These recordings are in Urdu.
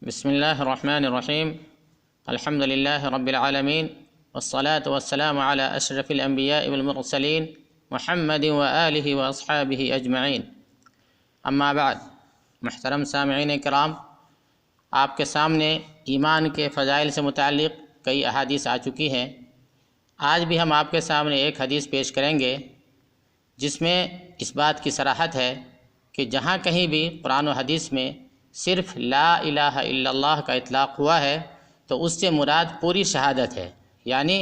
بسم اللہ الرحمن الرحیم الحمد للہ رب العالمین والصلاة والسلام علی اشرف الانبیاء والمرسلین محمد وآلہ واصحابہ اجمعین اما بعد۔ محترم سامعین کرام، آپ کے سامنے ایمان کے فضائل سے متعلق کئی احادیث آ چکی ہیں۔ آج بھی ہم آپ کے سامنے ایک حدیث پیش کریں گے جس میں اس بات کی صراحت ہے کہ جہاں کہیں بھی قرآن و حدیث میں صرف لا الہ الا اللہ کا اطلاق ہوا ہے تو اس سے مراد پوری شہادت ہے، یعنی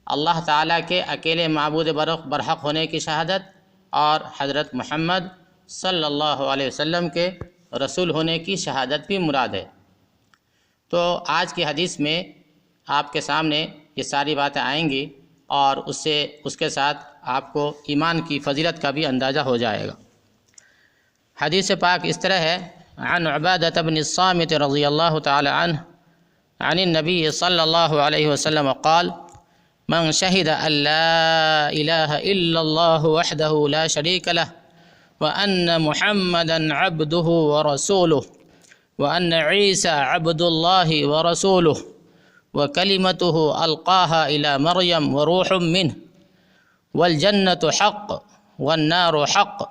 اللہ تعالیٰ کے اکیلے معبود برحق ہونے کی شہادت اور حضرت محمد صلی اللہ علیہ وسلم کے رسول ہونے کی شہادت بھی مراد ہے۔ تو آج کی حدیث میں آپ کے سامنے یہ ساری باتیں آئیں گی اور اس کے ساتھ آپ کو ایمان کی فضیلت کا بھی اندازہ ہو جائے گا۔ حدیث پاک اس طرح ہے: عن عبادة بن الصامت رضی اللہ تعالی عنہ عن النبی صلی اللہ علیہ وسلم قال: من شهد ان لا الہ الا اللہ وحدہ لا شریک لہ وان محمدا عبدہ ورسولہ وان عیسیٰ عبد اللہ ورسولہ وکلمتہ القاها الى مریم وروح منہ والجنة حق والنار حق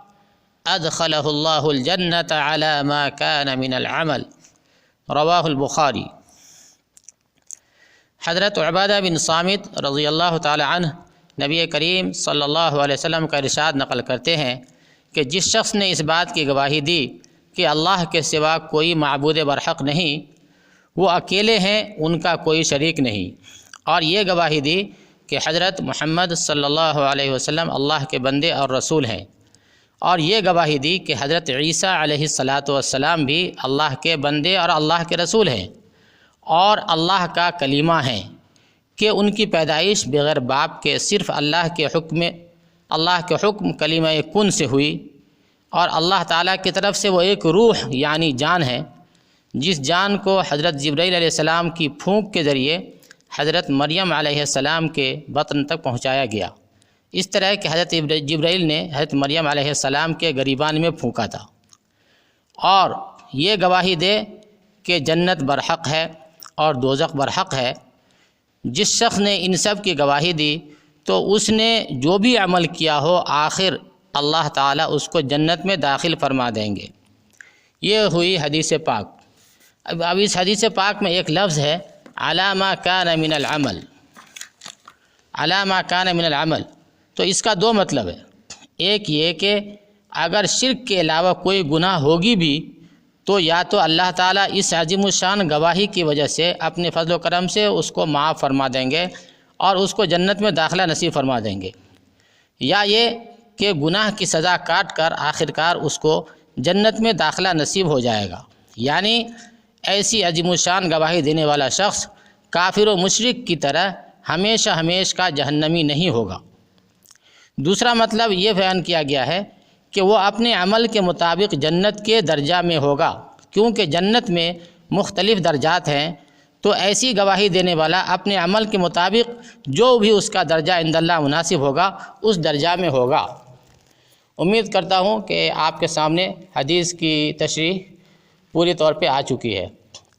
ادخلہ اللہ الجنة على ما كان من العمل۔ رواہ البخاری۔ حضرت عبادہ بن صامت رضی اللہ تعالی عنہ نبی کریم صلی اللہ علیہ وسلم کا ارشاد نقل کرتے ہیں کہ جس شخص نے اس بات کی گواہی دی کہ اللہ کے سوا کوئی معبود برحق نہیں، وہ اکیلے ہیں، ان کا کوئی شریک نہیں، اور یہ گواہی دی کہ حضرت محمد صلی اللہ علیہ وسلم اللہ کے بندے اور رسول ہیں، اور یہ گواہی دی کہ حضرت عیسیٰ علیہ السلام بھی اللہ کے بندے اور اللہ کے رسول ہیں اور اللہ کا کلمہ ہیں، کہ ان کی پیدائش بغیر باپ کے صرف اللہ کے حکم کلمہ کن سے ہوئی، اور اللہ تعالیٰ کی طرف سے وہ ایک روح یعنی جان ہے جس جان کو حضرت جبرائیل علیہ السلام کی پھونک کے ذریعے حضرت مریم علیہ السلام کے بطن تک پہنچایا گیا، اس طرح کہ حضرت جبرائیل نے حضرت مریم علیہ السلام کے گریبان میں پھونکا تھا، اور یہ گواہی دے کہ جنت برحق ہے اور دوزخ برحق ہے۔ جس شخص نے ان سب کی گواہی دی تو اس نے جو بھی عمل کیا ہو آخر اللہ تعالیٰ اس کو جنت میں داخل فرما دیں گے۔ یہ ہوئی حدیث پاک۔ اب اس حدیث پاک میں ایک لفظ ہے علی ما کان من العمل، علی ما کان من العمل، تو اس کا دو مطلب ہے۔ ایک یہ کہ اگر شرک کے علاوہ کوئی گناہ ہوگی بھی تو یا تو اللہ تعالیٰ اس عظیم الشان گواہی کی وجہ سے اپنے فضل و کرم سے اس کو معاف فرما دیں گے اور اس کو جنت میں داخلہ نصیب فرما دیں گے، یا یہ کہ گناہ کی سزا کاٹ کر آخرکار اس کو جنت میں داخلہ نصیب ہو جائے گا، یعنی ایسی عظیم الشان گواہی دینے والا شخص کافر و مشرک کی طرح ہمیشہ کا جہنمی نہیں ہوگا۔ دوسرا مطلب یہ بیان کیا گیا ہے کہ وہ اپنے عمل کے مطابق جنت کے درجہ میں ہوگا، کیونکہ جنت میں مختلف درجات ہیں، تو ایسی گواہی دینے والا اپنے عمل کے مطابق جو بھی اس کا درجہ عند اللہ مناسب ہوگا اس درجہ میں ہوگا۔ امید کرتا ہوں کہ آپ کے سامنے حدیث کی تشریح پوری طور پہ آ چکی ہے۔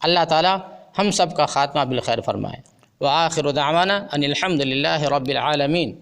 اللہ تعالی ہم سب کا خاتمہ بالخیر فرمائے۔ وآخر دعوانا ان الحمد للہ رب العالمین۔